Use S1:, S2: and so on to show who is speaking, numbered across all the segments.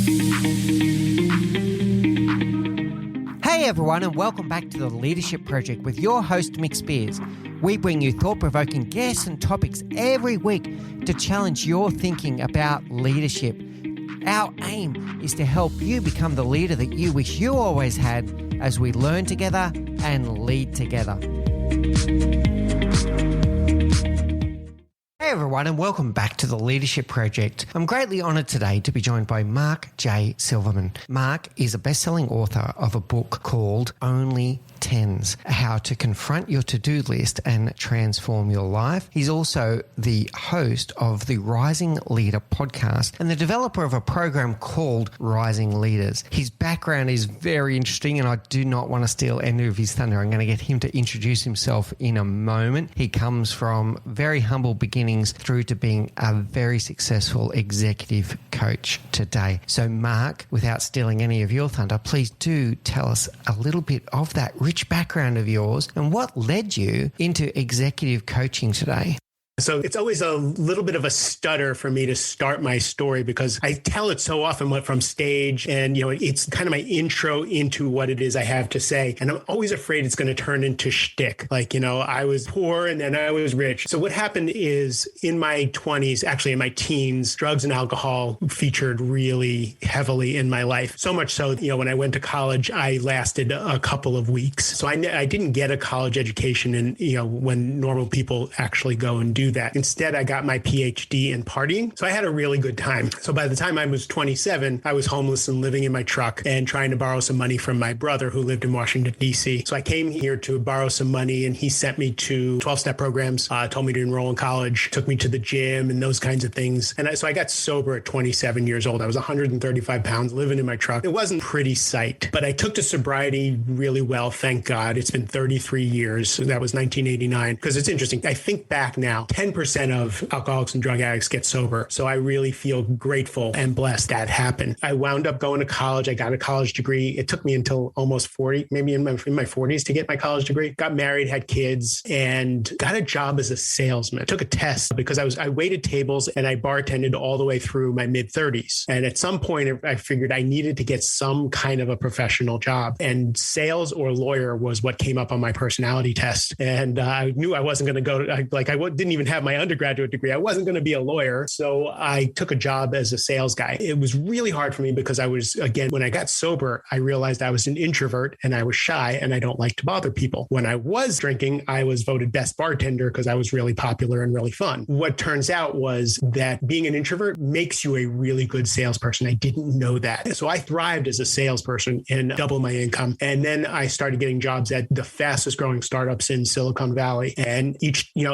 S1: Hey everyone, and welcome back to the Leadership Project with your host Mick Spears. We bring you thought-provoking guests and topics every week to challenge your thinking about leadership. Our aim is to help you become the leader that you wish you always had as we learn together and lead together. Hey everyone, and welcome back to the Leadership Project. I'm greatly honoured today to be joined by Mark J. Silverman. Mark is a best-selling author of a book called Only Tens, How to Confront Your To-Do List and Transform Your Life. He's also the host of the Rising Leader podcast and the developer of a program called Rising Leaders. His background is very interesting, and I do not want to steal any of his thunder. I'm going to get him to introduce himself in a moment. He comes from very humble beginnings through to being a very successful executive coach today. So Mark, without stealing any of your thunder, please do tell us a little bit of that rich background of yours and what led you into executive coaching today.
S2: So it's always a little bit of a stutter for me to start my story because I tell it so often from stage, and it's kind of my intro into what it is I have to say. And I'm always afraid it's going to turn into shtick. I was poor and then I was rich. So what happened is in my 20s, actually in my teens, drugs and alcohol featured really heavily in my life. So much so, when I went to college, I lasted a couple of weeks. So I didn't get a college education and, when normal people actually go and do that. Instead, I got my PhD in partying. So I had a really good time. So by the time I was 27, I was homeless and living in my truck and trying to borrow some money from my brother who lived in Washington, D.C. So I came here to borrow some money, and he sent me to 12-step programs, told me to enroll in college, took me to the gym and those kinds of things. And so I got sober at 27 years old. I was 135 pounds living in my truck. It wasn't a pretty sight, but I took to sobriety really well. Thank God. It's been 33 years. So that was 1989. Because it's interesting. I think back now, 10% of alcoholics and drug addicts get sober. So I really feel grateful and blessed that happened. I wound up going to college. I got a college degree. It took me until almost 40, maybe in my 40s to get my college degree. Got married, had kids, and got a job as a salesman. Took a test because I waited tables and I bartended all the way through my mid 30s. And at some point, I figured I needed to get some kind of a professional job. And sales or lawyer was what came up on my personality test. And I knew I wasn't going to go, I didn't even have my undergraduate degree. I wasn't going to be a lawyer. So I took a job as a sales guy. It was really hard for me because when I got sober, I realized I was an introvert and I was shy and I don't like to bother people. When I was drinking, I was voted best bartender because I was really popular and really fun. What turns out was that being an introvert makes you a really good salesperson. I didn't know that. So I thrived as a salesperson and doubled my income. And then I started getting jobs at the fastest growing startups in Silicon Valley. And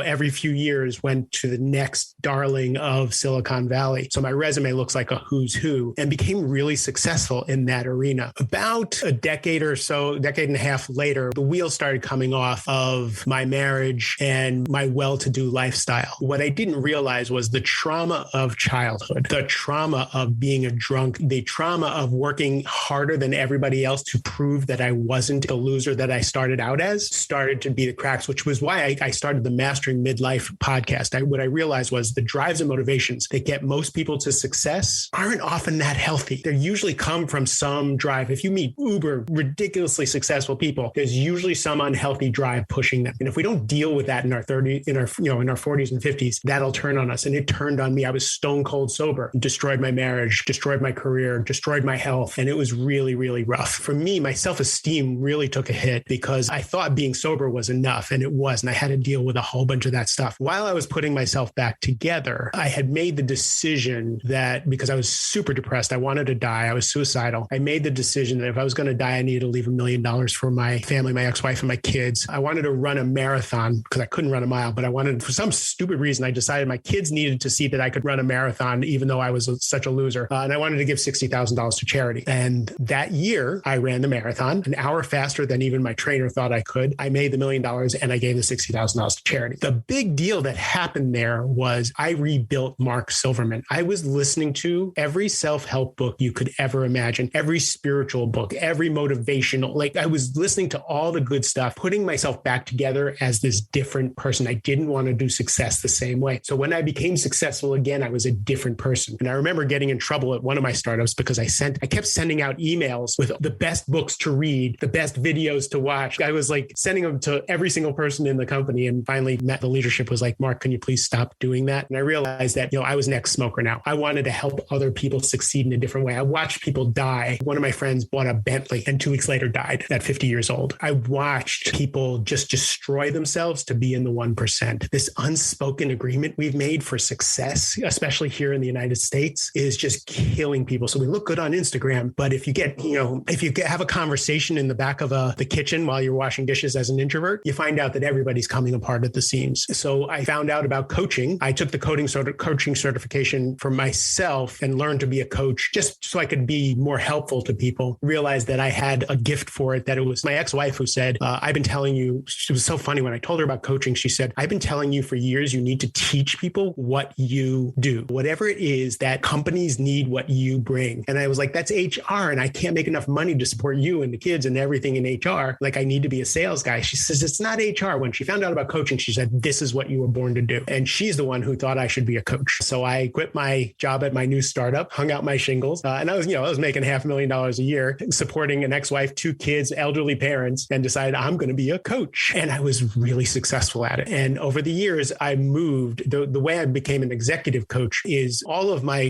S2: every few years went to the next darling of Silicon Valley. So my resume looks like a who's who, and became really successful in that arena. About a decade and a half later, the wheels started coming off of my marriage and my well-to-do lifestyle. What I didn't realize was the trauma of childhood, the trauma of being a drunk, the trauma of working harder than everybody else to prove that I wasn't the loser that I started out as, started to be the cracks, which was why I started the Mastering Midlife podcast. What I realized was the drives and motivations that get most people to success aren't often that healthy. They usually come from some drive. If you meet uber ridiculously successful people, there's usually some unhealthy drive pushing them. And if we don't deal with that in our 40s and 50s, that'll turn on us. And it turned on me. I was stone cold sober, destroyed my marriage, destroyed my career, destroyed my health. And it was really, really rough. For me, my self-esteem really took a hit because I thought being sober was enough, and it wasn't. I had to deal with a whole bunch of that stuff. While I was putting myself back together, I had made the decision that because I was super depressed, I wanted to die. I was suicidal. I made the decision that if I was going to die, I needed to leave $1 million for my family, my ex-wife, and my kids. I wanted to run a marathon because I couldn't run a mile, but for some stupid reason, I decided my kids needed to see that I could run a marathon, even though I was such a loser. And I wanted to give $60,000 to charity. And that year, I ran the marathon an hour faster than even my trainer thought I could. I made the $1 million and I gave the $60,000 to charity. The big deal that happened there was I rebuilt Mark Silverman. I was listening to every self-help book you could ever imagine, every spiritual book, every motivational, like I was listening to all the good stuff, putting myself back together as this different person. I didn't want to do success the same way. So when I became successful again, I was a different person. And I remember getting in trouble at one of my startups because I kept sending out emails with the best books to read, the best videos to watch. I was like sending them to every single person in the company. And finally the leadership was like, Mark, can you please stop doing that? And I realized that, I was an ex-smoker now. I wanted to help other people succeed in a different way. I watched people die. One of my friends bought a Bentley and 2 weeks later died at 50 years old. I watched people just destroy themselves to be in the 1%. This unspoken agreement we've made for success, especially here in the United States, is just killing people. So we look good on Instagram, but if you have a conversation in the back of the kitchen while you're washing dishes as an introvert, you find out that everybody's coming apart at the seams. So I found out about coaching. I took the coaching certification for myself and learned to be a coach just so I could be more helpful to people. Realized that I had a gift for it, that it was my ex-wife who said, I've been telling you, it was so funny when I told her about coaching, she said, I've been telling you for years, you need to teach people what you do. Whatever it is that companies need what you bring. And I was like, that's HR and I can't make enough money to support you and the kids and everything in HR. Like I need to be a sales guy. She says, it's not HR. When she found out about coaching, she said, this is what you were born to do. And she's the one who thought I should be a coach. So I quit my job at my new startup, hung out my shingles. And I was making $500,000 a year, supporting an ex-wife, 2 kids, elderly parents, and decided I'm going to be a coach. And I was really successful at it. And over the years, I moved. The way I became an executive coach is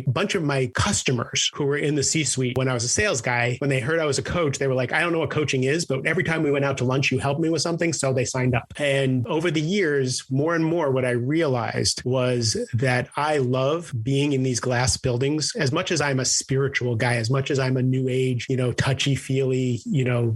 S2: bunch of my customers who were in the C-suite when I was a sales guy, when they heard I was a coach, they were like, I don't know what coaching is, but every time we went out to lunch, you helped me with something. So they signed up. And over the years, more and more, what I realized was that I love being in these glass buildings as much as I'm a spiritual guy, as much as I'm a new age, touchy-feely,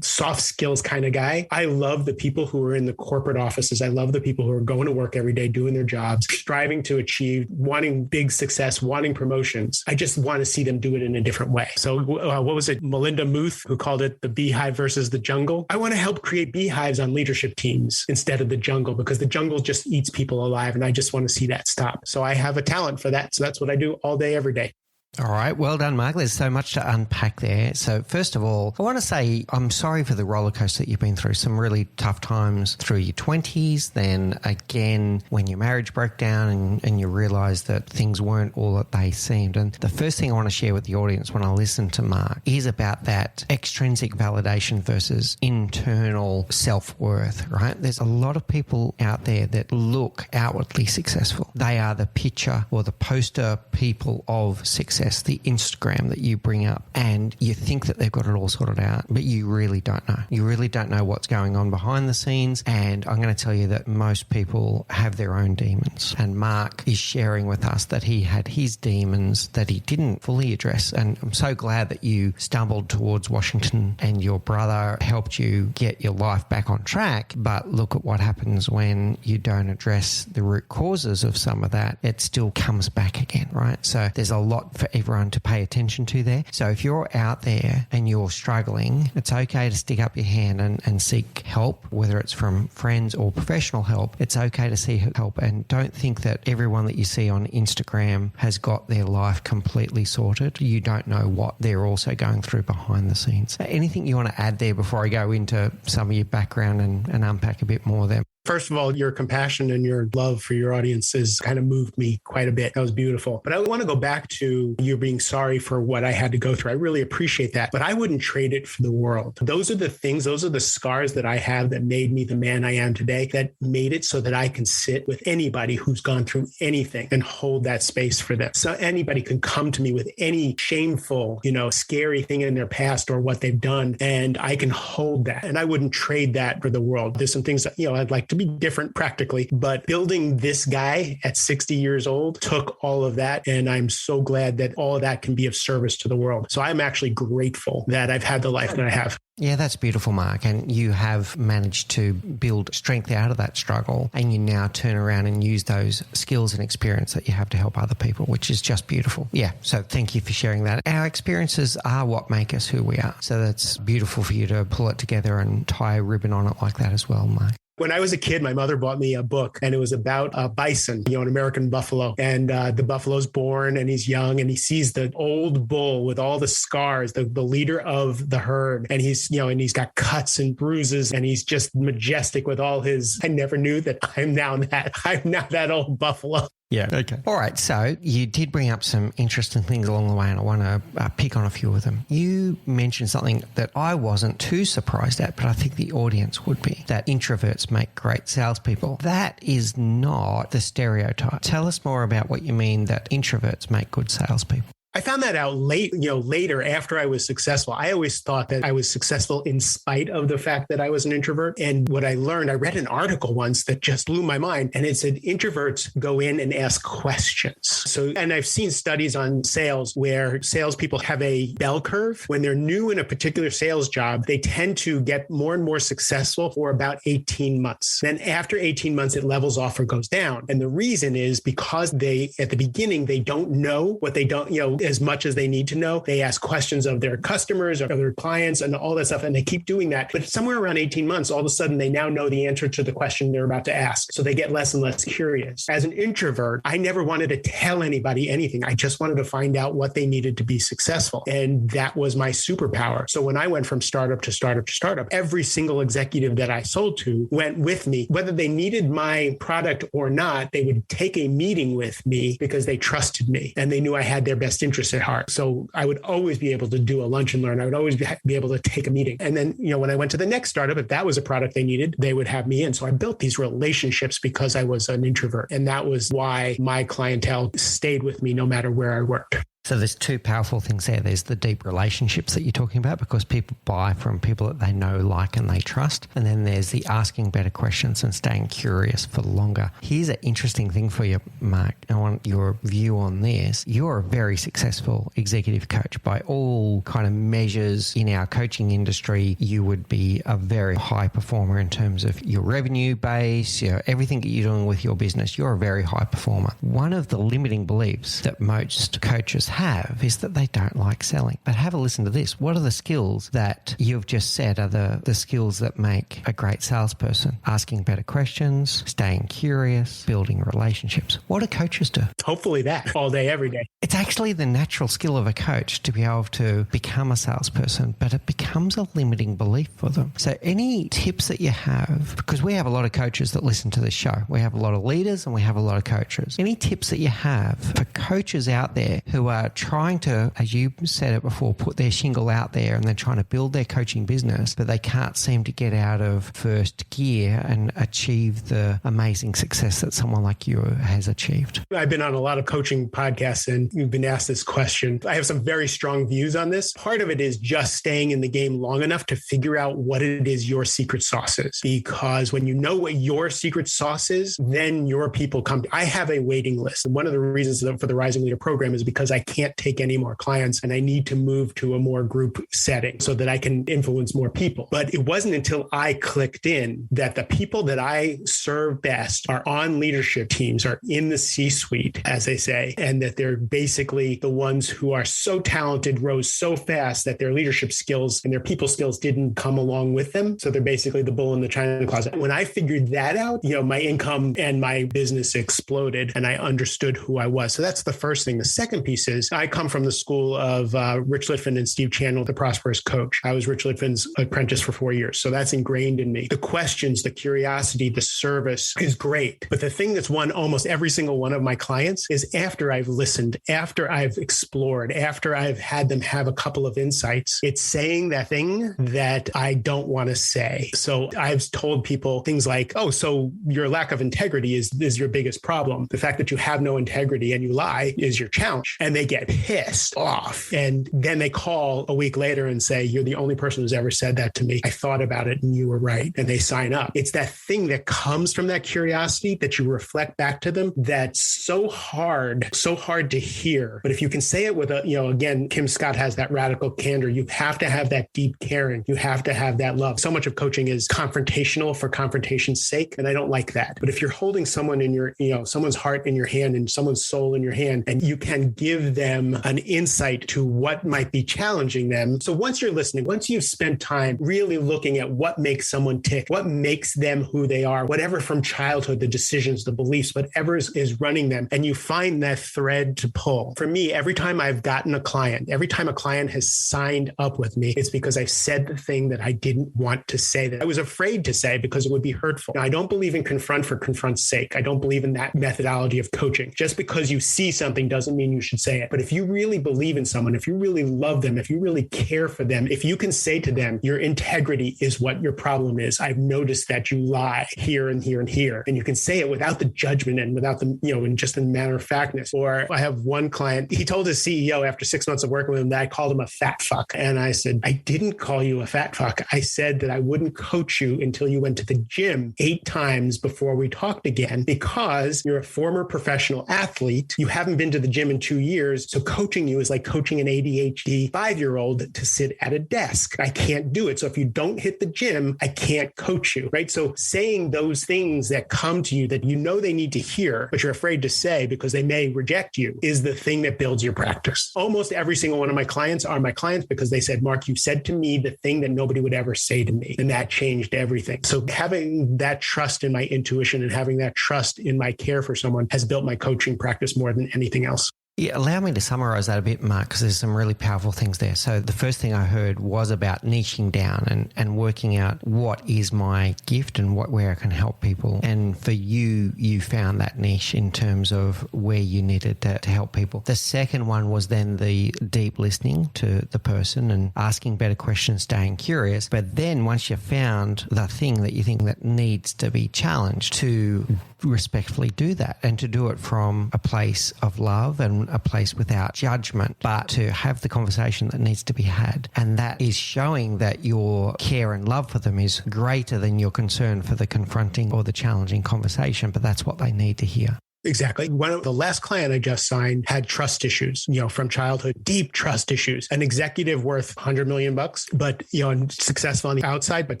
S2: soft skills kind of guy. I love the people who are in the corporate offices. I love the people who are going to work every day, doing their jobs, striving to achieve, wanting big success, wanting promotions. I just want to see them do it in a different way. So what was it? Melinda Muth, who called it the beehive versus the jungle. I want to help create beehives on leadership teams instead of the jungle, because the jungle just eats people alive. And I just want to see that stop. So I have a talent for that. So that's what I do all day, every day.
S1: All right. Well done, Mark. There's so much to unpack there. So first of all, I want to say I'm sorry for the roller coaster that you've been through. Some really tough times through your 20s. Then again, when your marriage broke down and you realised that things weren't all that they seemed. And the first thing I want to share with the audience when I listen to Mark is about that extrinsic validation versus internal self-worth, right? There's a lot of people out there that look outwardly successful. They are the picture or the poster people of success. The Instagram that you bring up, and you think that they've got it all sorted out, but you really don't know. You really don't know what's going on behind the scenes. And I'm going to tell you that most people have their own demons. And Mark is sharing with us that he had his demons that he didn't fully address. And I'm so glad that you stumbled towards Washington and your brother helped you get your life back on track. But look at what happens when you don't address the root causes of some of that. It still comes back again, right? So there's a lot for everyone to pay attention to there. So if you're out there and you're struggling, it's okay to stick up your hand and seek help, whether it's from friends or professional help. It's okay to seek help, and don't think that everyone that you see on Instagram has got their life completely sorted. You don't know what they're also going through behind the scenes. Anything you want to add there before I go into some of your background and unpack a bit more there?
S2: First of all, your compassion and your love for your audiences kind of moved me quite a bit. That was beautiful. But I want to go back to you being sorry for what I had to go through. I really appreciate that, but I wouldn't trade it for the world. Those are the things, those are the scars that I have that made me the man I am today, that made it so that I can sit with anybody who's gone through anything and hold that space for them. So anybody can come to me with any shameful, scary thing in their past or what they've done, and I can hold that. And I wouldn't trade that for the world. There's some things that, I'd like to be different practically, but building this guy at 60 years old took all of that. And I'm so glad that all of that can be of service to the world. So I'm actually grateful that I've had the life that I have.
S1: Yeah, that's beautiful, Mark. And you have managed to build strength out of that struggle, and you now turn around and use those skills and experience that you have to help other people, which is just beautiful. Yeah, so thank you for sharing that. Our experiences are what make us who we are. So that's beautiful for you to pull it together and tie a ribbon on it like that as well, Mark.
S2: When I was a kid, my mother bought me a book and it was about a bison, an American buffalo. And the buffalo's born and he's young and he sees the old bull with all the scars, the leader of the herd. And he's got cuts and bruises and he's just majestic with all his, I never knew that I'm now that old buffalo.
S1: Yeah. Okay. All right. So you did bring up some interesting things along the way, and I want to pick on a few of them. You mentioned something that I wasn't too surprised at, but I think the audience would be, that introverts make great salespeople. That is not the stereotype. Tell us more about what you mean that introverts make good salespeople.
S2: I found that out later after I was successful. I always thought that I was successful in spite of the fact that I was an introvert. And what I learned, I read an article once that just blew my mind. And it said introverts go in and ask questions. And I've seen studies on sales where salespeople have a bell curve. When they're new in a particular sales job, they tend to get more and more successful for about 18 months. Then after 18 months, it levels off or goes down. And the reason is because at the beginning, they don't know what they don't, as much as they need to know. They ask questions of their customers or their clients and all that stuff, and they keep doing that. But somewhere around 18 months, all of a sudden, they now know the answer to the question they're about to ask. So they get less and less curious. As an introvert, I never wanted to tell anybody anything. I just wanted to find out what they needed to be successful. And that was my superpower. So when I went from startup to startup to startup, every single executive that I sold to went with me. Whether they needed my product or not, they would take a meeting with me because they trusted me and they knew I had their best interest at heart. So I would always be able to do a lunch and learn. I would always be able to take a meeting. And then, when I went to the next startup, if that was a product they needed, they would have me in. So I built these relationships because I was an introvert. And that was why my clientele stayed with me no matter where I worked.
S1: So there's two powerful things there. There's the deep relationships that you're talking about because people buy from people that they know, like, and they trust. And then there's the asking better questions and staying curious for longer. Here's an interesting thing for you, Mark. I want your view on this. You're a very successful executive coach. By all kind of measures in our coaching industry, you would be a very high performer in terms of your revenue base, everything that you're doing with your business. You're a very high performer. One of the limiting beliefs that most coaches have is that they don't like selling. But have a listen to this. What are the skills that you've just said are the skills that make a great salesperson? Asking better questions, staying curious, building relationships. What do coaches do?
S2: Hopefully that all day, every day.
S1: It's actually the natural skill of a coach to be able to become a salesperson, but it becomes a limiting belief for them. So any tips that you have, because we have a lot of coaches that listen to this show. We have a lot of leaders and we have a lot of coaches. Any tips that you have for coaches out there who are trying to, as you said it before, put their shingle out there and they're trying to build their coaching business, but they can't seem to get out of first gear and achieve the amazing success that someone like you has achieved?
S2: I've been on a lot of coaching podcasts and you've been asked this question. I have some very strong views on this. Part of it is just staying in the game long enough to figure out what it is your secret sauce is. Because when you know what your secret sauce is, then your people come. I have a waiting list. And one of the reasons for the Rising Leader program is because I can't take any more clients and I need to move to a more group setting so that I can influence more people. But it wasn't until I clicked in that the people that I serve best are on leadership teams, are in the C-suite, as they say, and that they're basically the ones who are so talented, rose so fast that their leadership skills and their people skills didn't come along with them. So they're basically the bull in the china closet. When I figured that out, my income and my business exploded and I understood who I was. So that's the first thing. The second piece is I come from the school of Rich Litvin and Steve Chandler, the prosperous coach. I was Rich Litvin's apprentice for 4 years. So that's ingrained in me. The questions, the curiosity, the service is great. But the thing that's won almost every single one of my clients is after I've listened, after I've explored, after I've had them have a couple of insights, it's saying that thing that I don't want to say. So I've told people things like, oh, so your lack of integrity is your biggest problem. The fact that you have no integrity and you lie is your challenge. And they get pissed off. And then they call a week later and say, you're the only person who's ever said that to me. I thought about it and you were right. And they sign up. It's that thing that comes from that curiosity that you reflect back to them that's so hard to hear. But if you can say it with again, Kim Scott has that radical candor. You have to have that deep caring. You have to have that love. So much of coaching is confrontational for confrontation's sake. And I don't like that. But if you're holding someone in your, someone's heart in your hand and someone's soul in your hand, and you can give them an insight to what might be challenging them. So once you're listening, once you've spent time really looking at what makes someone tick, what makes them who they are, whatever from childhood, the decisions, the beliefs, whatever is running them, and you find that thread to pull. For me, every time I've gotten a client, every time a client has signed up with me, it's because I've said the thing that I didn't want to say, that I was afraid to say because it would be hurtful. Now, I don't believe in confront for confront's sake. I don't believe in that methodology of coaching. Just because you see something doesn't mean you should say it. But if you really believe in someone, if you really love them, if you really care for them, if you can say to them, your integrity is what your problem is. I've noticed that you lie here and here and here. And you can say it without the judgment and without the, and just in matter of factness. Or I have one client, he told his CEO after 6 months of working with him that I called him a fat fuck. And I said, I didn't call you a fat fuck. I said that I wouldn't coach you until you went to the gym 8 times before we talked again, because you're a former professional athlete. You haven't been to the gym in 2 years. So coaching you is like coaching an ADHD 5-year-old to sit at a desk. I can't do it. So if you don't hit the gym, I can't coach you, right? So saying those things that come to you that you know they need to hear, but you're afraid to say because they may reject you, is the thing that builds your practice. Almost every single one of my clients are my clients because they said, Mark, you said to me the thing that nobody would ever say to me. And that changed everything. So having that trust in my intuition and having that trust in my care for someone has built my coaching practice more than anything else.
S1: Yeah, allow me to summarize that a bit, Mark, because there's some really powerful things there. So the first thing I heard was about niching down and working out what is my gift and where I can help people. And for you, you found that niche in terms of where you needed to help people. The second one was then the deep listening to the person and asking better questions, staying curious. But then once you found the thing that you think that needs to be challenged, to respectfully do that and to do it from a place of love and a place without judgment, but to have the conversation that needs to be had. And that is showing that your care and love for them is greater than your concern for the confronting or the challenging conversation, but that's what they need to hear.
S2: Exactly. One of the last client I just signed had trust issues, from childhood, deep trust issues, an executive worth $100 million, but, and successful on the outside, but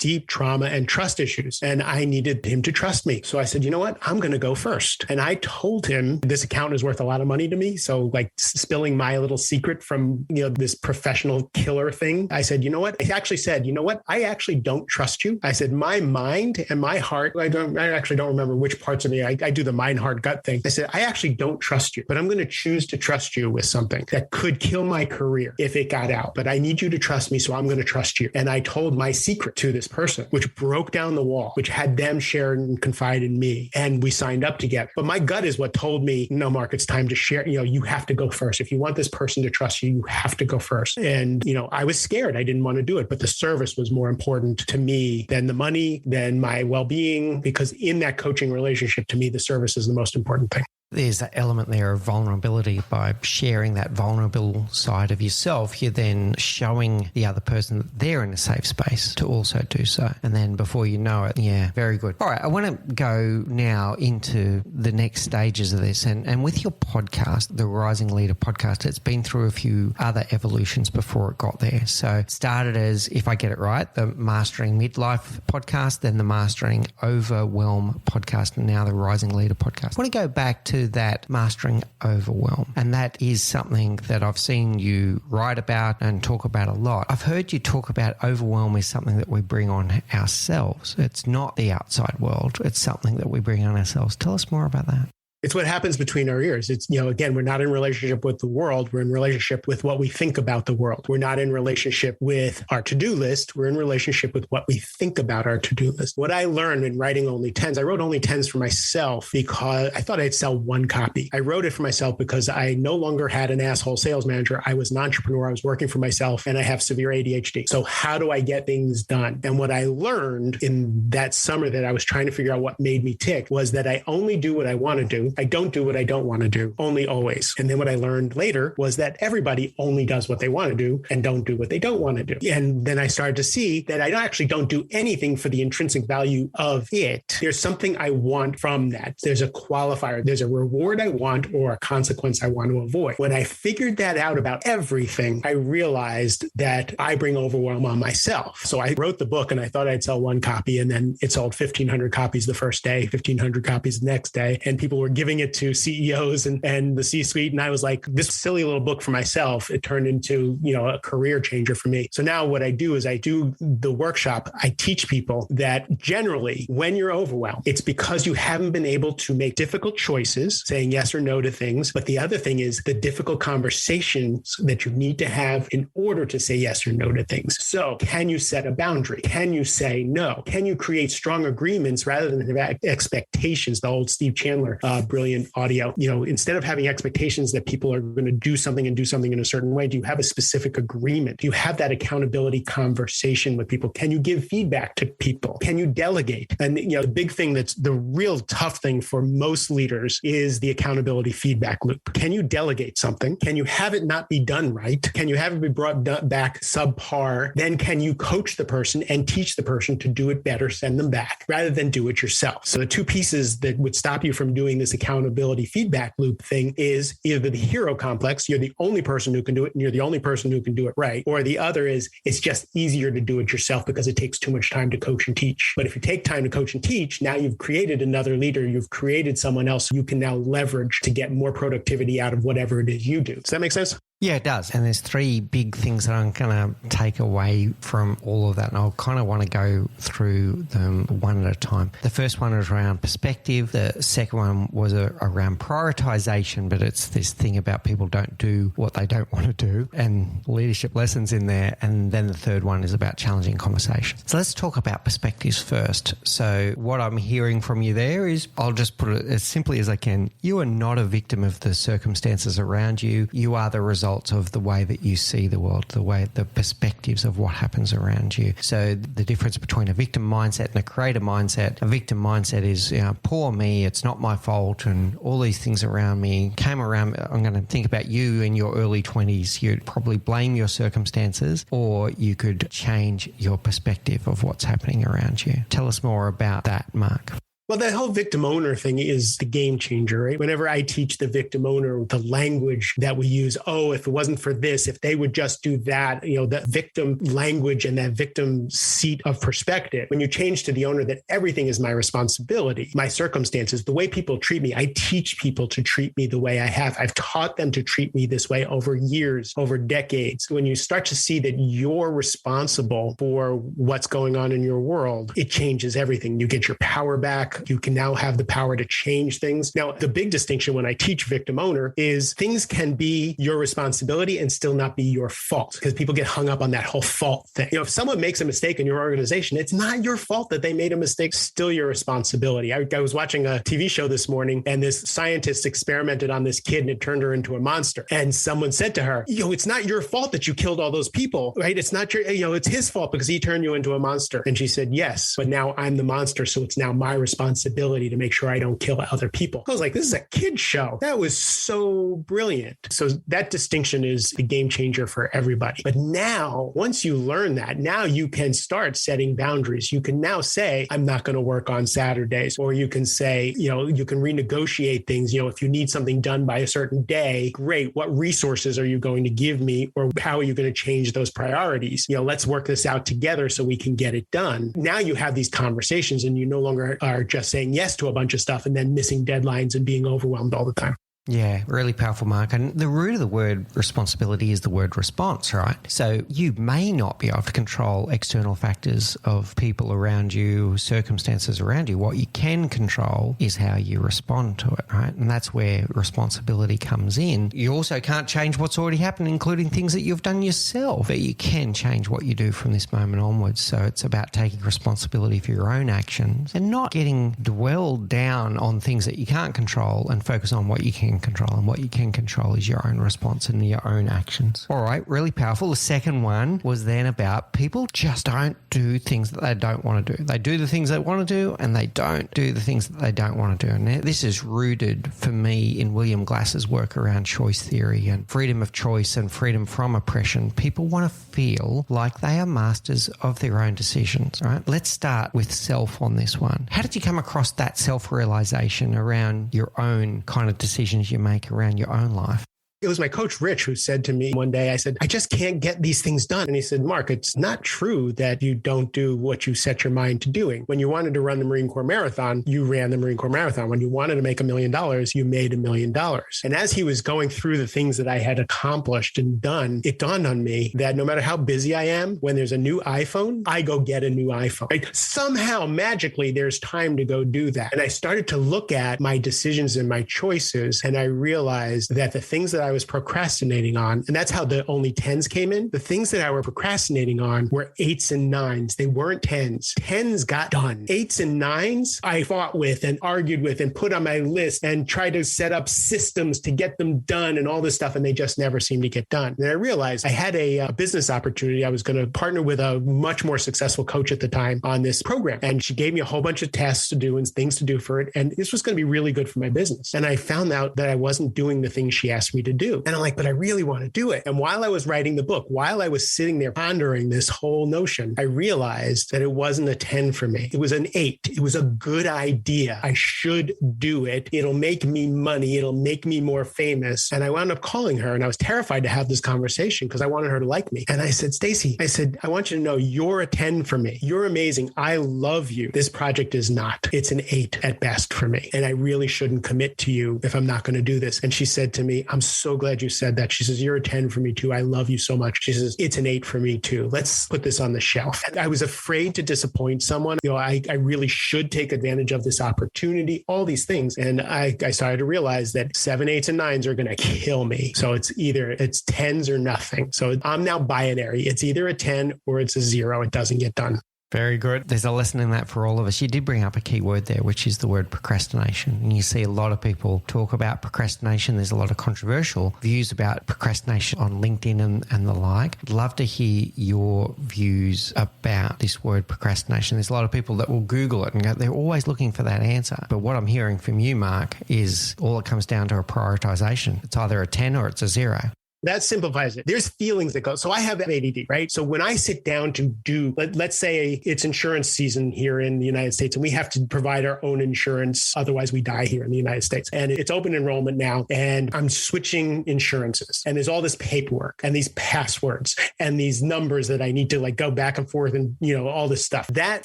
S2: deep trauma and trust issues. And I needed him to trust me. So I said, you know what? I'm going to go first. And I told him this account is worth a lot of money to me. So like spilling my little secret from, this professional killer thing. I said, you know what? I actually said, you know what? I actually don't trust you. I said, my mind and my heart, I actually don't remember which parts of me, I do the mind, heart, gut thing. I said, I actually don't trust you, but I'm going to choose to trust you with something that could kill my career if it got out. But I need you to trust me, so I'm going to trust you. And I told my secret to this person, which broke down the wall, which had them share and confide in me. And we signed up together. But my gut is what told me, no, Mark, it's time to share. You have to go first. If you want this person to trust you, you have to go first. And, I was scared. I didn't want to do it, but the service was more important to me than the money, than my well-being, because in that coaching relationship, to me, the service is the most important thing.
S1: There's that element there of vulnerability. By sharing that vulnerable side of yourself, you're then showing the other person that they're in a safe space to also do so. And then before you know it, yeah, very good. All right, I want to go now into the next stages of this. And with your podcast, the Rising Leader podcast, it's been through a few other evolutions before it got there. So it started as, if I get it right, the Mastering Midlife podcast, then the Mastering Overwhelm podcast, and now the Rising Leader podcast. I want to go back to that Mastering Overwhelm. And that is something that I've seen you write about and talk about a lot. I've heard you talk about overwhelm is something that we bring on ourselves. It's not the outside world. It's something that we bring on ourselves. Tell us more about that.
S2: It's what happens between our ears. It's, again, we're not in relationship with the world. We're in relationship with what we think about the world. We're not in relationship with our to-do list. We're in relationship with what we think about our to-do list. What I learned in writing Only Tens, I wrote Only Tens for myself because I thought I'd sell one copy. I wrote it for myself because I no longer had an asshole sales manager. I was an entrepreneur. I was working for myself and I have severe ADHD. So how do I get things done? And what I learned in that summer that I was trying to figure out what made me tick was that I only do what I want to do. I don't do what I don't want to do, only always. And then what I learned later was that everybody only does what they want to do and don't do what they don't want to do. And then I started to see that I actually don't do anything for the intrinsic value of it. There's something I want from that. There's a qualifier. There's a reward I want or a consequence I want to avoid. When I figured that out about everything, I realized that I bring overwhelm on myself. So I wrote the book and I thought I'd sell one copy, and then it sold 1,500 copies the first day, 1,500 copies the next day. And people were giving it to CEOs and the C-suite. And I was like, this silly little book for myself, it turned into, a career changer for me. So now what I do is I do the workshop. I teach people that generally when you're overwhelmed, it's because you haven't been able to make difficult choices, saying yes or no to things. But the other thing is the difficult conversations that you need to have in order to say yes or no to things. So can you set a boundary? Can you say no? Can you create strong agreements rather than have expectations? The old Steve Chandler, brilliant audio, instead of having expectations that people are going to do something and do something in a certain way, do you have a specific agreement? Do you have that accountability conversation with people? Can you give feedback to people? Can you delegate? And, the big thing that's the real tough thing for most leaders is the accountability feedback loop. Can you delegate something? Can you have it not be done right? Can you have it be brought back subpar? Then can you coach the person and teach the person to do it better, send them back rather than do it yourself? So the two pieces that would stop you from doing this accountability feedback loop thing is either the hero complex, you're the only person who can do it and you're the only person who can do it right. Or the other is it's just easier to do it yourself because it takes too much time to coach and teach. But if you take time to coach and teach, now you've created another leader, you've created someone else you can now leverage to get more productivity out of whatever it is you do. Does that make sense?
S1: Yeah, it does. And there's three big things that I'm going to take away from all of that. And I'll kind of want to go through them one at a time. The first one is around perspective. The second one was around prioritization, but it's this thing about people don't do what they don't want to do and leadership lessons in there. And then the third one is about challenging conversation. So let's talk about perspectives first. So what I'm hearing from you there is, I'll just put it as simply as I can. You are not a victim of the circumstances around you. You are the result of the way that you see the world, the perspectives of what happens around you. So the difference between a victim mindset and a creator mindset, a victim mindset is, poor me, it's not my fault, and all these things around me came around. I'm going to think about you in your early 20s. You'd probably blame your circumstances, or you could change your perspective of what's happening around you. Tell us more about that, Mark.
S2: Well, that whole victim owner thing is the game changer, right? Whenever I teach the victim owner, the language that we use, if it wasn't for this, if they would just do that, that victim language and that victim seat of perspective, when you change to the owner that everything is my responsibility, my circumstances, the way people treat me, I teach people to treat me the way I have. I've taught them to treat me this way over years, over decades. When you start to see that you're responsible for what's going on in your world, it changes everything. You get your power back. You can now have the power to change things. Now, the big distinction when I teach victim owner is things can be your responsibility and still not be your fault, because people get hung up on that whole fault thing. If someone makes a mistake in your organization, it's not your fault that they made a mistake, still your responsibility. I was watching a TV show this morning and this scientist experimented on this kid and it turned her into a monster. And someone said to her, it's not your fault that you killed all those people, right? It's not it's his fault because he turned you into a monster. And she said, yes, but now I'm the monster. So it's now my responsibility to make sure I don't kill other people. I was like, this is a kid show. That was so brilliant. So that distinction is a game changer for everybody. But now, once you learn that, now you can start setting boundaries. You can now say, I'm not going to work on Saturdays. Or you can say, you can renegotiate things. If you need something done by a certain day, great. What resources are you going to give me? Or how are you going to change those priorities? Let's work this out together so we can get it done. Now you have these conversations and you no longer are just saying yes to a bunch of stuff and then missing deadlines and being overwhelmed all the time.
S1: Yeah, really powerful, Mark. And the root of the word responsibility is the word response, right? So you may not be able to control external factors of people around you, circumstances around you. What you can control is how you respond to it, right? And that's where responsibility comes in. You also can't change what's already happened, including things that you've done yourself, but you can change what you do from this moment onwards. So it's about taking responsibility for your own actions and not getting dwelled down on things that you can't control and focus on what you can control. And what you can control is your own response and your own actions. All right, really powerful. The second one was then about people just don't do things that they don't want to do. They do the things they want to do and they don't do the things that they don't want to do. And this is rooted for me in William Glass's work around choice theory and freedom of choice and freedom from oppression. People want to feel like they are masters of their own decisions, right? Let's start with self on this one. How did you come across that self-realization around your own kind of decisions you make around your own life?
S2: It was my coach, Rich, who said to me one day, I said, I just can't get these things done. And he said, Mark, it's not true that you don't do what you set your mind to doing. When you wanted to run the Marine Corps Marathon, you ran the Marine Corps Marathon. When you wanted to make $1 million, you made $1 million. And as he was going through the things that I had accomplished and done, it dawned on me that no matter how busy I am, when there's a new iPhone, I go get a new iPhone. Right? Somehow, magically, there's time to go do that. And I started to look at my decisions and my choices, and I realized that the things that I was procrastinating on, and that's how the only 10s came in. The things that I were procrastinating on were 8s and 9s. They weren't 10s. 10s got done. 8s and 9s, I fought with and argued with and put on my list and tried to set up systems to get them done and all this stuff, and they just never seemed to get done. And I realized I had a business opportunity. I was going to partner with a much more successful coach at the time on this program. And she gave me a whole bunch of tasks to do and things to do for it. And this was going to be really good for my business. And I found out that I wasn't doing the things she asked me to do. And I'm like, but I really want to do it. And while I was writing the book, while I was sitting there pondering this whole notion, I realized that it wasn't a 10 for me. It was an 8. It was a good idea. I should do it. It'll make me money. It'll make me more famous. And I wound up calling her, and I was terrified to have this conversation because I wanted her to like me. And I said, Stacy, I said, I want you to know you're a 10 for me. You're amazing. I love you. This project is not. It's an 8 at best for me. And I really shouldn't commit to you if I'm not going to do this. And she said to me, I'm so glad you said that. She says, you're a 10 for me too. I love you so much. She says, it's an 8 for me too. Let's put this on the shelf. And I was afraid to disappoint someone. I really should take advantage of this opportunity, all these things. And I started to realize that 7, 8s, and 9s are going to kill me. So it's 10s or nothing. So I'm now binary. It's either a 10 or it's a 0. It doesn't get done.
S1: Very good. There's a lesson in that for all of us. You did bring up a key word there, which is the word procrastination. And you see a lot of people talk about procrastination. There's a lot of controversial views about procrastination on LinkedIn and the like. I'd love to hear your views about this word procrastination. There's a lot of people that will Google it and go, they're always looking for that answer. But what I'm hearing from you, Mark, is all it comes down to a prioritization. It's either a 10 or it's a 0.
S2: That simplifies it. There's feelings that go. So I have ADD, right? So when I sit down to do, let's say it's insurance season here in the United States, and we have to provide our own insurance. Otherwise we die here in the United States. And it's open enrollment now. And I'm switching insurances. And there's all this paperwork and these passwords and these numbers that I need to go back and forth and, all this stuff. That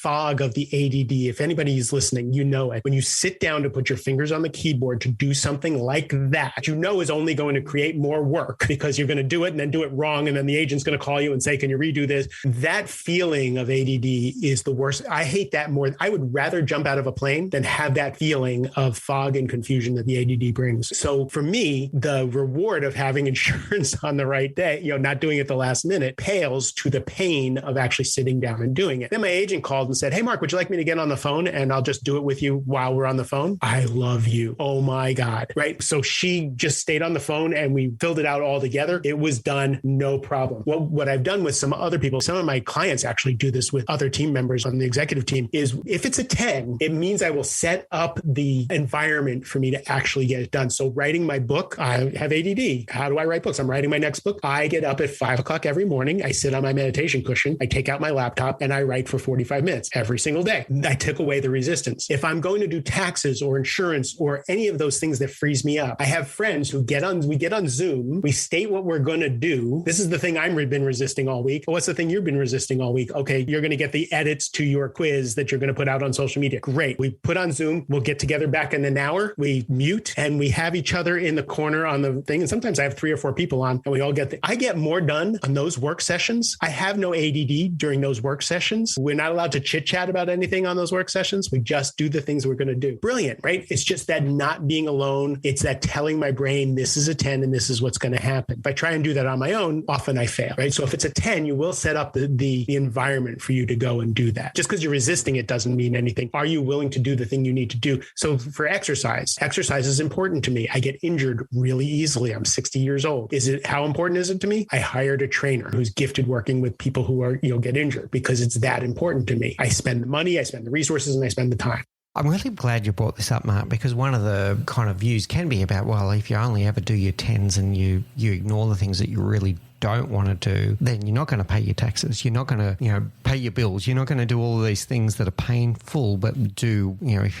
S2: fog of the ADD, if anybody is listening, you know it. When you sit down to put your fingers on the keyboard to do something like that, is only going to create more work because you're going to do it and then do it wrong. And then the agent's going to call you and say, can you redo this? That feeling of ADD is the worst. I hate that more. I would rather jump out of a plane than have that feeling of fog and confusion that the ADD brings. So for me, the reward of having insurance on the right day, not doing it the last minute, pales to the pain of actually sitting down and doing it. Then my agent called and said, hey, Mark, would you like me to get on the phone and I'll just do it with you while we're on the phone? I love you. Oh my God. Right. So she just stayed on the phone and we filled it out all together. It was done, no problem. Well, what I've done with some other people, some of my clients actually do this with other team members on the executive team, is if it's a 10, it means I will set up the environment for me to actually get it done. So writing my book, I have ADD. How do I write books? I'm writing my next book. I get up at 5 o'clock every morning. I sit on my meditation cushion. I take out my laptop and I write for 45 minutes every single day. I took away the resistance. If I'm going to do taxes or insurance or any of those things that frees me up, I have friends who we get on Zoom, we state what we're going to do. This is the thing I've been resisting all week. What's the thing you've been resisting all week? Okay, you're going to get the edits to your quiz that you're going to put out on social media. Great. We put on Zoom. We'll get together back in an hour. We mute and we have each other in the corner on the thing. And sometimes I have 3 or 4 people on and we all I get more done on those work sessions. I have no ADD during those work sessions. We're not allowed to chit chat about anything on those work sessions. We just do the things we're going to do. Brilliant, right? It's just that not being alone. It's that telling my brain, this is a 10 and this is what's going to happen. If I try and do that on my own, often I fail, right? So if it's a 10, you will set up the environment for you to go and do that. Just because you're resisting it doesn't mean anything. Are you willing to do the thing you need to do? So for exercise is important to me. I get injured really easily. I'm 60 years old. How important is it to me? I hired a trainer who's gifted working with people who are, get injured because it's that important to me. I spend the money, I spend the resources, and I spend the time.
S1: I'm really glad you brought this up, Mark, because one of the kind of views can be about, well, if you only ever do your 10s and you ignore the things that you really don't want to do, then you're not going to pay your taxes. You're not going to, pay your bills. You're not going to do all of these things that are painful, but if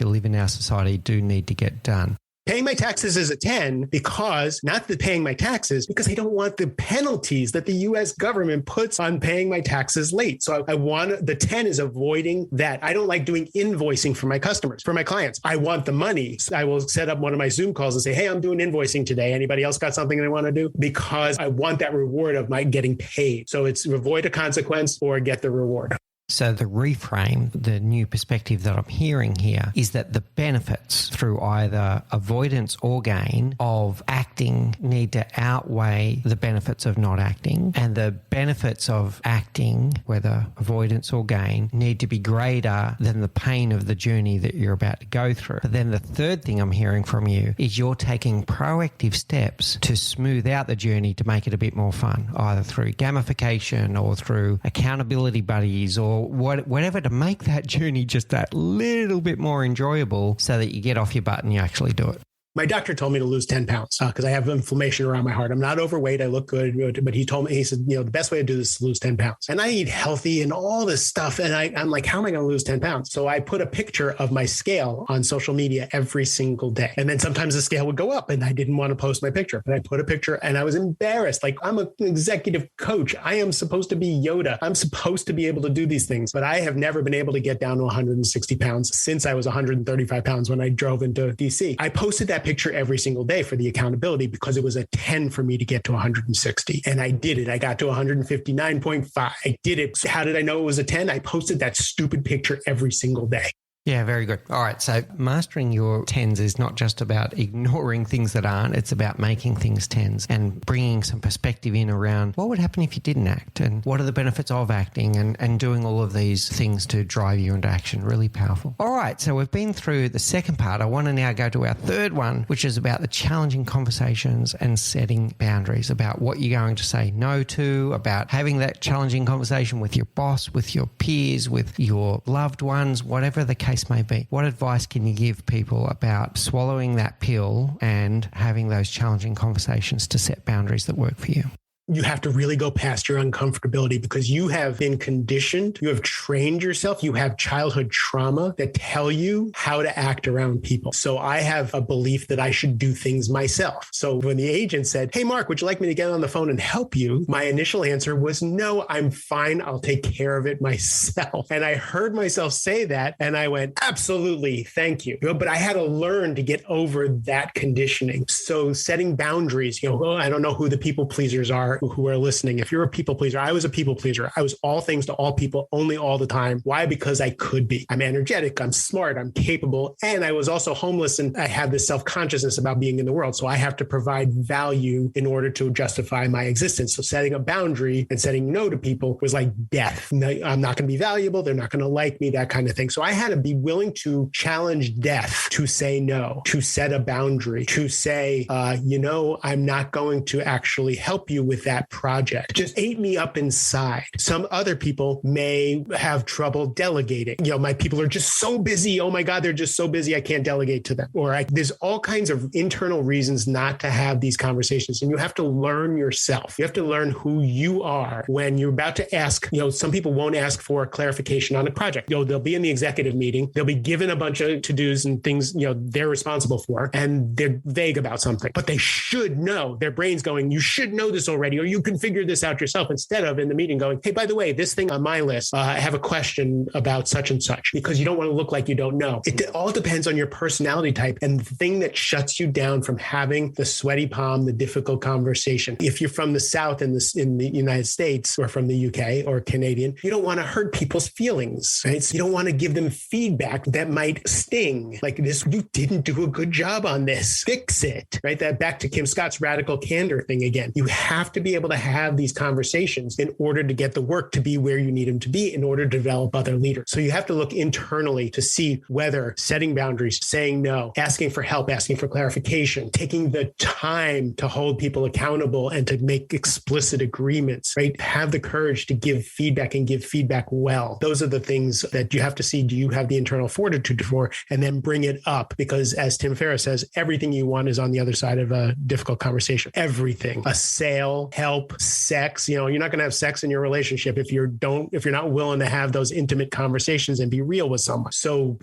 S1: you live in our society, do need to get done.
S2: Paying my taxes is a 10 because not the paying my taxes, because I don't want the penalties that the US government puts on paying my taxes late. So I want the 10 is avoiding that. I don't like doing invoicing for my customers, for my clients. I want the money. I will set up one of my Zoom calls and say, hey, I'm doing invoicing today. Anybody else got something they want to do? Because I want that reward of my getting paid. So it's avoid a consequence or get the reward.
S1: So the reframe, the new perspective that I'm hearing here is that the benefits through either avoidance or gain of acting need to outweigh the benefits of not acting. And the benefits of acting, whether avoidance or gain, need to be greater than the pain of the journey that you're about to go through. But then the third thing I'm hearing from you is you're taking proactive steps to smooth out the journey to make it a bit more fun, either through gamification or through accountability buddies or whatever, to make that journey just that little bit more enjoyable so that you get off your butt and you actually do it.
S2: My doctor told me to lose 10 pounds because I have inflammation around my heart. I'm not overweight. I look good. But he told me, he said, the best way to do this is to lose 10 pounds. And I eat healthy and all this stuff. And I'm like, how am I going to lose 10 pounds? So I put a picture of my scale on social media every single day. And then sometimes the scale would go up and I didn't want to post my picture. But I put a picture and I was embarrassed. Like, I'm an executive coach. I am supposed to be Yoda. I'm supposed to be able to do these things. But I have never been able to get down to 160 pounds since I was 135 pounds when I drove into DC. I posted that picture every single day for the accountability because it was a 10 for me to get to 160. And I did it. I got to 159.5. I did it. How did I know it was a 10? I posted that stupid picture every single day.
S1: Yeah, very good. All right. So mastering your 10s is not just about ignoring things that aren't. It's about making things 10s and bringing some perspective in around what would happen if you didn't act and what are the benefits of acting and doing all of these things to drive you into action. Really powerful. All right. So we've been through the second part. I want to now go to our third one, which is about the challenging conversations and setting boundaries, about what you're going to say no to, about having that challenging conversation with your boss, with your peers, with your loved ones, whatever the case may be. What advice can you give people about swallowing that pill and having those challenging conversations to set boundaries that work for you?
S2: You have to really go past your uncomfortability because you have been conditioned, you have trained yourself, you have childhood trauma that tell you how to act around people. So I have a belief that I should do things myself. So when the agent said, hey, Mark, would you like me to get on the phone and help you? My initial answer was, no, I'm fine. I'll take care of it myself. And I heard myself say that and I went, absolutely, thank you. But I had to learn to get over that conditioning. So setting boundaries, I don't know who the people pleasers are who are listening. If you're a people pleaser, I was a people pleaser. I was all things to all people, only all the time. Why? Because I could be. I'm energetic. I'm smart. I'm capable. And I was also homeless and I have this self-consciousness about being in the world. So I have to provide value in order to justify my existence. So setting a boundary and saying no to people was like death. I'm not going to be valuable. They're not going to like me, that kind of thing. So I had to be willing to challenge death, to say no, to set a boundary, to say, I'm not going to actually help you with that project. Just ate me up inside. Some other people may have trouble delegating. My people are just so busy. Oh my God, they're just so busy. I can't delegate to them. Or there's all kinds of internal reasons not to have these conversations. And you have to learn yourself. You have to learn who you are when you're about to ask. Some people won't ask for clarification on a project. They'll be in the executive meeting. They'll be given a bunch of to-dos and things, they're responsible for, and they're vague about something, but they should know. Their brain's going, you should know this already, or you can figure this out yourself, instead of in the meeting going, hey, by the way, this thing on my list, I have a question about such and such, because you don't want to look like you don't know. It all depends on your personality type and the thing that shuts you down from having the sweaty palm, the difficult conversation. If you're from the South in the United States, or from the UK or Canadian, you don't want to hurt people's feelings, right? So you don't want to give them feedback that might sting, like this, you didn't do a good job on this, fix it, right? That back to Kim Scott's radical candor thing again. You have to be able to have these conversations in order to get the work to be where you need them to be in order to develop other leaders. So you have to look internally to see whether setting boundaries, saying no, asking for help, asking for clarification, taking the time to hold people accountable and to make explicit agreements, right? Have the courage to give feedback and give feedback well. Those are the things that you have to see. Do you have the internal fortitude for? And then bring it up, because as Tim Ferriss says, everything you want is on the other side of a difficult conversation. Everything. A sale, help, sex. You're not going to have sex in your relationship if you're not willing to have those intimate conversations and be real with someone. So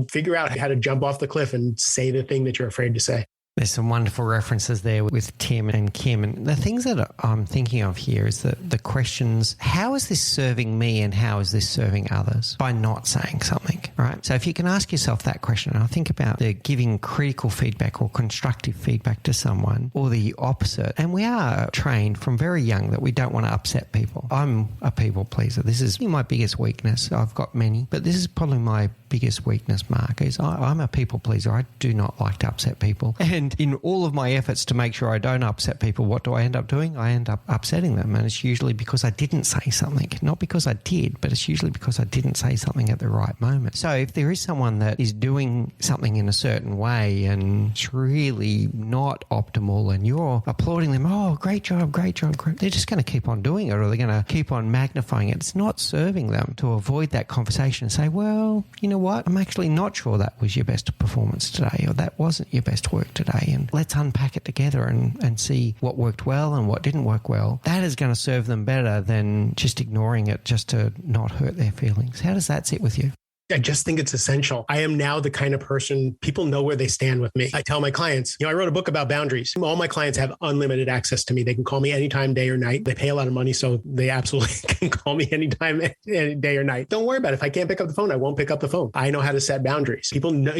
S2: figure out how to jump off the cliff and say the thing that you're afraid to say.
S1: There's some wonderful references there with Tim and Kim. And the things that I'm thinking of here is that the questions, how is this serving me and how is this serving others by not saying something, right? So if you can ask yourself that question, and I think about the giving critical feedback or constructive feedback to someone or the opposite. And we are trained from very young that we don't want to upset people. I'm a people pleaser. This is my biggest weakness. I've got many, but this is probably my biggest weakness, Mark, is I'm a people pleaser. I do not like to upset people. And in all of my efforts to make sure I don't upset people, what do I end up doing? I end up upsetting them. And it's usually because I didn't say something. Not because I did, but it's usually because I didn't say something at the right moment. So if there is someone that is doing something in a certain way and it's really not optimal and you're applauding them, oh, great job, great. They're just going to keep on doing it, or they're going to keep on magnifying it. It's not serving them to avoid that conversation and say, well, you know what? I'm actually not sure that was your best performance today, or that wasn't your best work today. And let's unpack it together and see what worked well and what didn't work well. That is going to serve them better than just ignoring it just to not hurt their feelings. How does that sit with you?
S2: I just think it's essential. I am now the kind of person, people know where they stand with me. I tell my clients, I wrote a book about boundaries. All my clients have unlimited access to me. They can call me anytime, day or night. They pay a lot of money, so they absolutely can call me anytime, any day or night. Don't worry about it. If I can't pick up the phone, I won't pick up the phone. I know how to set boundaries. People know,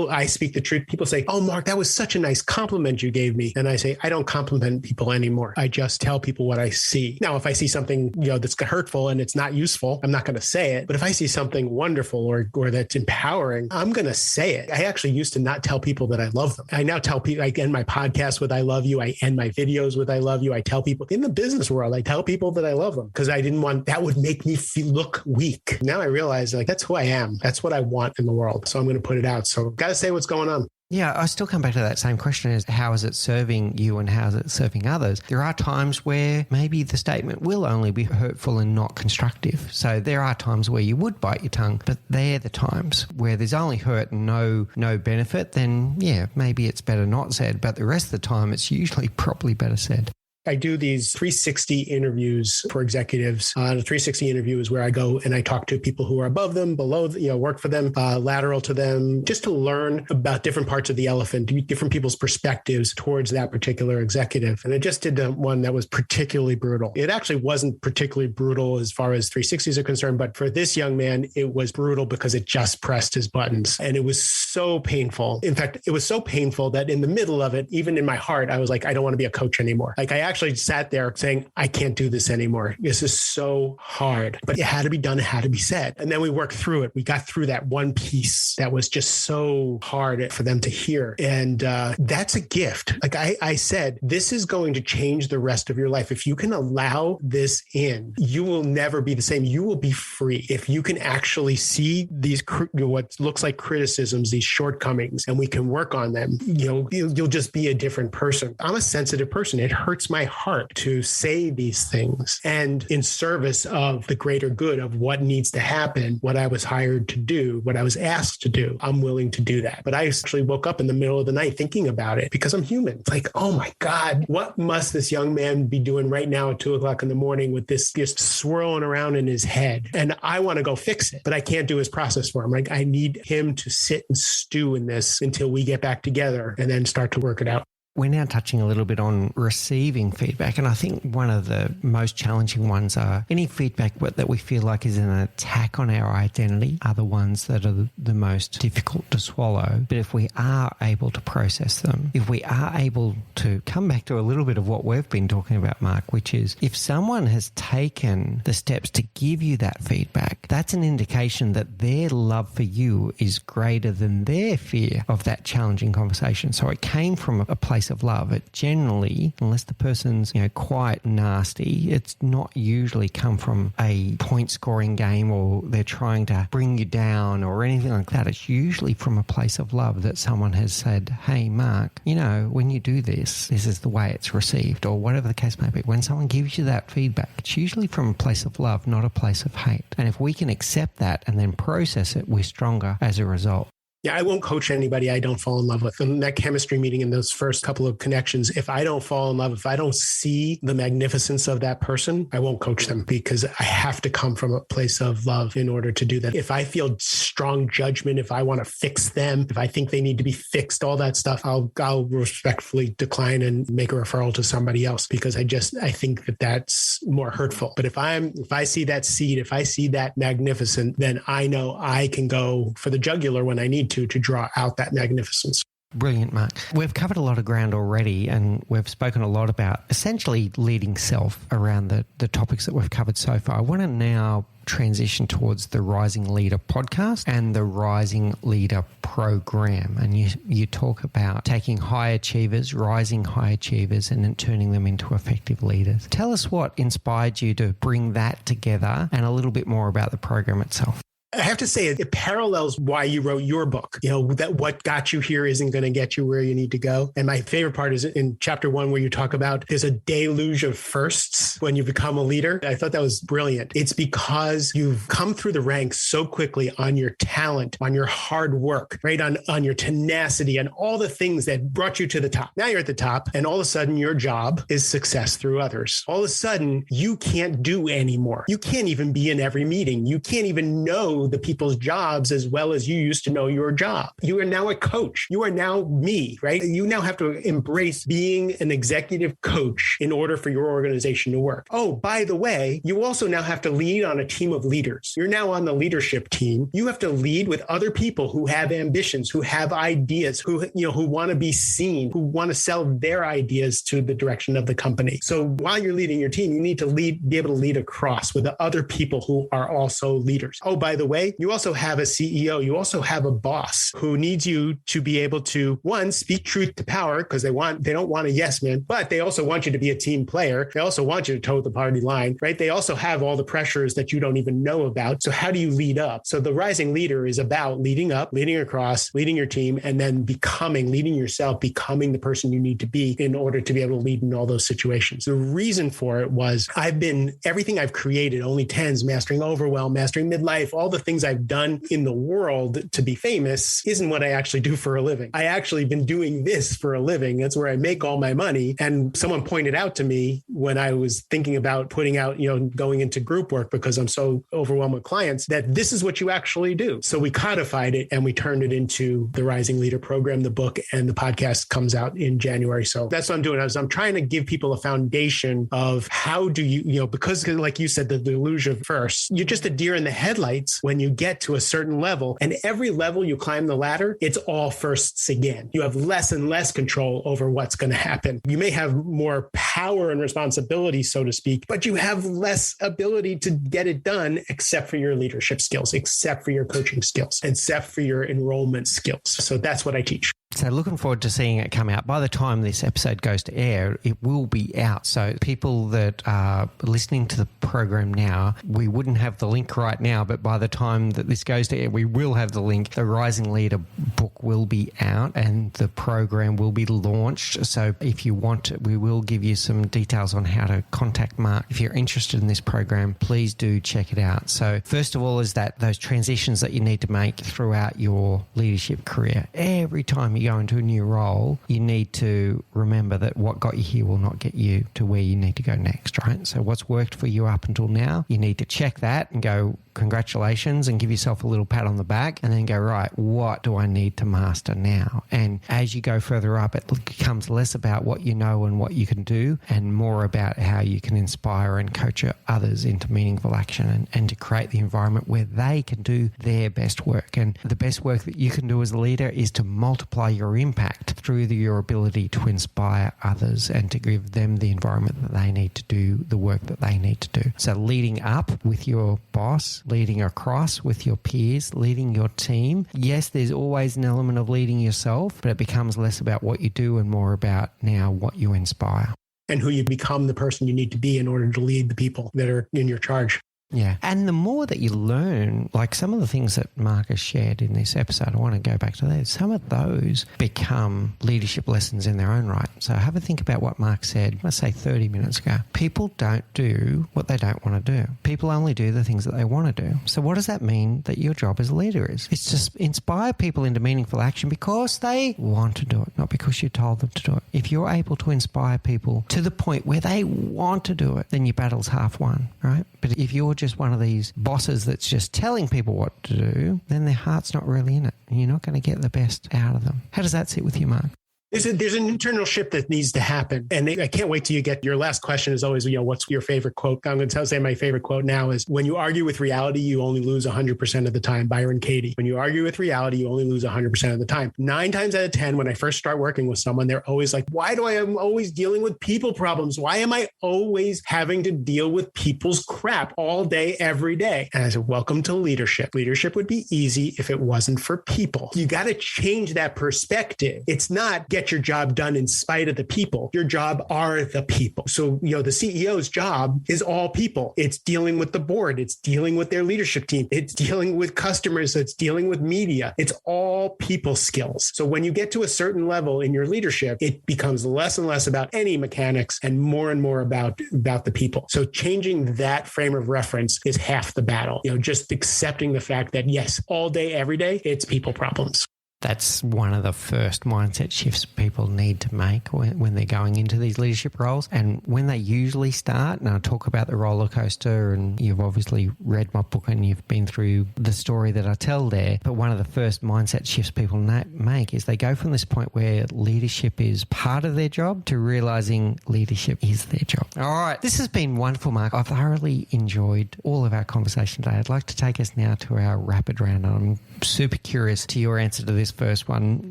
S2: I speak the truth. People say, oh, Mark, that was such a nice compliment you gave me. And I say, I don't compliment people anymore. I just tell people what I see. Now, if I see something, that's hurtful and it's not useful, I'm not going to say it. But if I see something wonderful or that's empowering, I'm going to say it. I actually used to not tell people that I love them. I now tell people, I end my podcast with I love you. I end my videos with I love you. I tell people in the business world, I tell people that I love them because I didn't want, that would make me look weak. Now I realize that's who I am. That's what I want in the world. So I'm going to put it out. So got to say what's going on.
S1: Yeah, I still come back to that same question as how is it serving you and how is it serving others? There are times where maybe the statement will only be hurtful and not constructive. So there are times where you would bite your tongue, but they're the times where there's only hurt and no benefit, then yeah, maybe it's better not said. But the rest of the time, it's usually probably better said.
S2: I do these 360 interviews for executives. A 360 interview is where I go and I talk to people who are above them, below, work for them, lateral to them, just to learn about different parts of the elephant, different people's perspectives towards that particular executive. And I just did one that was particularly brutal. It actually wasn't particularly brutal as far as 360s are concerned, but for this young man, it was brutal because it just pressed his buttons. And it was so painful. In fact, it was so painful that in the middle of it, even in my heart, I was like, I don't want to be a coach anymore. I actually sat there saying, I can't do this anymore. This is so hard, but it had to be done. It had to be said. And then we worked through it. We got through that one piece that was just so hard for them to hear. And that's a gift. Like I said, this is going to change the rest of your life. If you can allow this in, you will never be the same. You will be free. If you can actually see these, what looks like criticisms, these shortcomings, and we can work on them, you'll just be a different person. I'm a sensitive person. It hurts my heart to say these things, and in service of the greater good of what needs to happen, what I was hired to do, what I was asked to do, I'm willing to do that. But I actually woke up in the middle of the night thinking about it because I'm human. It's like, oh my God, what must this young man be doing right now at 2:00 in the morning with this just swirling around in his head? And I want to go fix it, but I can't do his process for him. Like, I need him to sit and stew in this until we get back together and then start to work it out.
S1: We're now touching a little bit on receiving feedback. And I think one of the most challenging ones are any feedback that we feel like is an attack on our identity are the ones that are the most difficult to swallow. But if we are able to process them, if we are able to come back to a little bit of what we've been talking about, Mark, which is if someone has taken the steps to give you that feedback, that's an indication that their love for you is greater than their fear of that challenging conversation. So it came from a place of love. It generally, unless the person's quite nasty, it's not usually come from a point scoring game or they're trying to bring you down or anything like that. It's usually from a place of love that someone has said, hey Mark, when you do this, this is the way it's received, or whatever the case may be. When someone gives you that feedback, it's usually from a place of love, not a place of hate. And if we can accept that and then process it, we're stronger as a result.
S2: Yeah, I won't coach anybody I don't fall in love with. In that chemistry meeting, in those first couple of connections, if I don't fall in love, if I don't see the magnificence of that person, I won't coach them, because I have to come from a place of love in order to do that. If I feel strong judgment, if I want to fix them, if I think they need to be fixed, all that stuff, I'll respectfully decline and make a referral to somebody else, because I think that that's more hurtful. But if I see that seed, if I see that magnificent, then I know I can go for the jugular when I need to draw out that magnificence.
S1: Brilliant, Mark. We've covered a lot of ground already, and we've spoken a lot about essentially leading self around the topics that we've covered so far. I want to now transition towards the Rising Leader podcast and the Rising Leader program. And you talk about taking high achievers, rising high achievers, and then turning them into effective leaders. Tell us what inspired you to bring that together and a little bit more about the program itself.
S2: I have to say it parallels why you wrote your book. That what got you here isn't going to get you where you need to go. And my favorite part is in chapter 1, where you talk about there's a deluge of firsts when you become a leader. I thought that was brilliant. It's because you've come through the ranks so quickly on your talent, on your hard work, right? On your tenacity and all the things that brought you to the top. Now you're at the top, and all of a sudden your job is success through others. All of a sudden you can't do anymore. You can't even be in every meeting. You can't even know the people's jobs as well as you used to know your job. You are now a coach. You are now me, right? You now have to embrace being an executive coach in order for your organization to work. Oh, by the way, you also now have to lead on a team of leaders. You're now on the leadership team. You have to lead with other people who have ambitions, who have ideas, who want to be seen, who want to sell their ideas to the direction of the company. So while you're leading your team, you need to be able to lead across with the other people who are also leaders. Oh, by the way, you also have a CEO. You also have a boss who needs you to be able to, one, speak truth to power, because they don't want a yes man, but they also want you to be a team player. They also want you to toe the party line, right? They also have all the pressures that you don't even know about. So how do you lead up? So the Rising Leader is about leading up, leading across, leading your team, and then leading yourself, becoming the person you need to be in order to be able to lead in all those situations. The reason for it was everything I've created, Only Tens, Mastering Overwhelm, Mastering Midlife, all the things I've done in the world to be famous isn't what I actually do for a living. I actually been doing this for a living. That's where I make all my money. And someone pointed out to me when I was thinking about putting out, going into group work because I'm so overwhelmed with clients, that this is what you actually do. So we codified it and we turned it into the Rising Leader program, the book, and the podcast comes out in January. So that's what I'm doing. I'm trying to give people a foundation of how do you, because like you said, the deluge of first, you're just a deer in the headlights when you get to a certain level, and every level you climb the ladder, it's all firsts again. You have less and less control over what's going to happen. You may have more power and responsibility, so to speak, but you have less ability to get it done, except for your leadership skills, except for your coaching skills, except for your enrollment skills. So that's what I teach.
S1: So looking forward to seeing it come out. By the time this episode goes to air, it will be out. So people that are listening to the program now, we wouldn't have the link right now, but by the time that this goes to air, we will have the link. The Rising Leader book will be out and the program will be launched. So if you want, we will give you some details on how to contact Mark. If you're interested in this program, please do check it out. So first of all is that those transitions that you need to make throughout your leadership career. Every time you go into a new role, you need to remember that what got you here will not get you to where you need to go next, right? So what's worked for you up until now, you need to check that and go, congratulations, and give yourself a little pat on the back and then go, right, what do I need to master now? And as you go further up, it becomes less about what you know and what you can do and more about how you can inspire and coach others into meaningful action and to create the environment where they can do their best work. And the best work that you can do as a leader is to multiply your impact through your ability to inspire others and to give them the environment that they need to do the work that they need to do. So leading up with your boss, leading across with your peers, leading your team. Yes, there's always an element of leading yourself, but it becomes less about what you do and more about now what you inspire.
S2: And who you become the person you need to be in order to lead the people that are in your charge.
S1: Yeah. And the more that you learn, like some of the things that Mark has shared in this episode, I want to go back to that. Some of those become leadership lessons in their own right. So have a think about what Mark said, let's say 30 minutes ago. People don't do what they don't want to do. People only do the things that they want to do. So what does that mean that your job as a leader is? It's just inspire people into meaningful action because they want to do it, not because you told them to do it. If you're able to inspire people to the point where they want to do it, then your battle's half won, right? But if you're just one of these bosses that's just telling people what to do, then their heart's not really in it and you're not going to get the best out of them. How does that sit with you, Mark?
S2: There's an internal shift that needs to happen. And I can't wait till you get your last question is always, what's your favorite quote? I'm going to say my favorite quote now is, when you argue with reality, you only lose 100% of the time. Byron Katie. When you argue with reality, you only lose 100% of the time. 9 times out of 10, when I first start working with someone, they're always like, why do I am always dealing with people problems? Why am I always having to deal with people's crap all day, every day? And I said, welcome to leadership. Leadership would be easy if it wasn't for people. You got to change that perspective. It's not get your job done in spite of the people. Your job are the people. So, the CEO's job is all people. It's dealing with the board. It's dealing with their leadership team. It's dealing with customers. It's dealing with media. It's all people skills. So when you get to a certain level in your leadership, it becomes less and less about any mechanics and more about the people. So changing that frame of reference is half the battle. Just accepting the fact that yes, all day, every day, it's people problems.
S1: That's one of the first mindset shifts people need to make when they're going into these leadership roles. And when they usually start, and I talk about the roller coaster, and you've obviously read my book and you've been through the story that I tell there, but one of the first mindset shifts people make is they go from this point where leadership is part of their job to realizing leadership is their job. All right. This has been wonderful, Mark. I've thoroughly enjoyed all of our conversation today. I'd like to take us now to our rapid round. I'm super curious to your answer to this first one,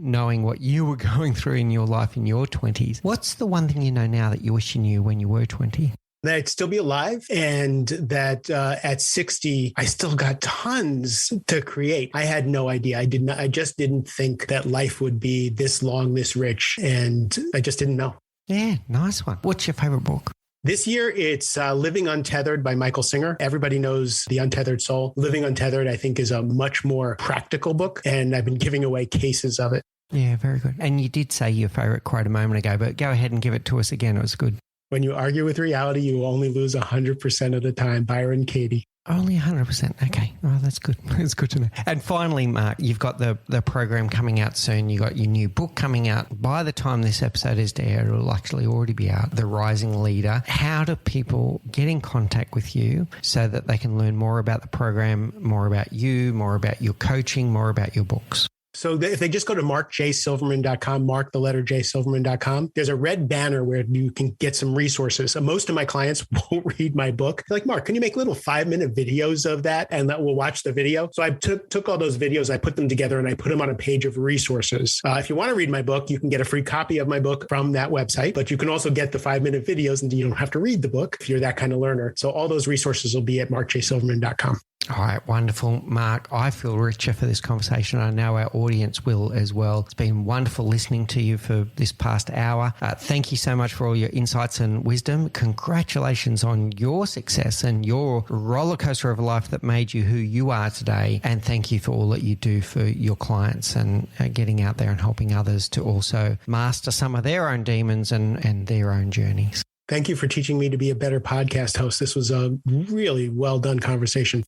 S1: knowing what you were going through in your life in your 20s. What's the one thing you know now that you wish you knew when you were 20?
S2: That I'd still be alive, and that at 60, I still got tons to create. I had no idea. I just didn't think that life would be this long, this rich, and I just didn't know.
S1: Yeah, nice one. What's your favorite book?
S2: This year, it's Living Untethered by Michael Singer. Everybody knows The Untethered Soul. Living Untethered, I think, is a much more practical book, and I've been giving away cases of it.
S1: Yeah, very good. And you did say your favorite quote a moment ago, but go ahead and give it to us again. It was good.
S2: When you argue with reality, you only lose 100% of the time. Byron Katie.
S1: Only 100%. Okay. Oh, that's good. It's good to know. And finally, Mark, you've got the program coming out soon. You got your new book coming out. By the time this episode is to air, it'll actually already be out. The Rising Leader. How do people get in contact with you so that they can learn more about the program, more about you, more about your coaching, more about your books?
S2: So if they just go to markjsilverman.com, mark_Silverman.com, there's a red banner where you can get some resources. Most of my clients won't read my book. They're like, Mark, can you make little 5-minute videos of that? And that we'll watch the video. So I took all those videos, I put them together, and I put them on a page of resources. If you want to read my book, you can get a free copy of my book from that website, but you can also get the 5-minute videos and you don't have to read the book if you're that kind of learner. So all those resources will be at markjsilverman.com.
S1: All right, wonderful. Mark, I feel richer for this conversation. I know our audience will as well. It's been wonderful listening to you for this past hour. Thank you so much for all your insights and wisdom. Congratulations on your success and your roller coaster of a life that made you who you are today. And thank you for all that you do for your clients and getting out there and helping others to also master some of their own demons and their own journeys.
S2: Thank you for teaching me to be a better podcast host. This was a really well done conversation.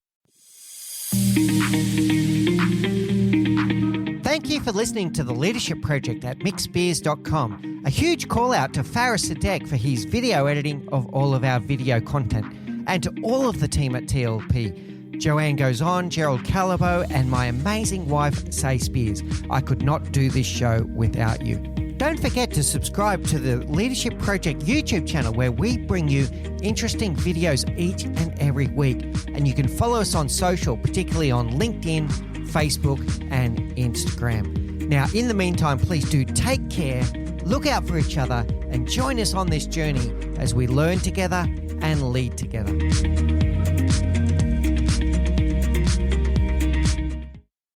S1: Thank you for listening to The Leadership Project at mixbeers.com. A huge call out to Faris Sadek for his video editing of all of our video content, and to all of the team at TLP. Joanne Goes On, Gerald Calabo, and my amazing wife, Say Spears. I could not do this show without you. Don't forget to subscribe to the Leadership Project YouTube channel, where we bring you interesting videos each and every week. And you can follow us on social, particularly on LinkedIn, Facebook, and Instagram. Now, in the meantime, please do take care, look out for each other, and join us on this journey as we learn together and lead together.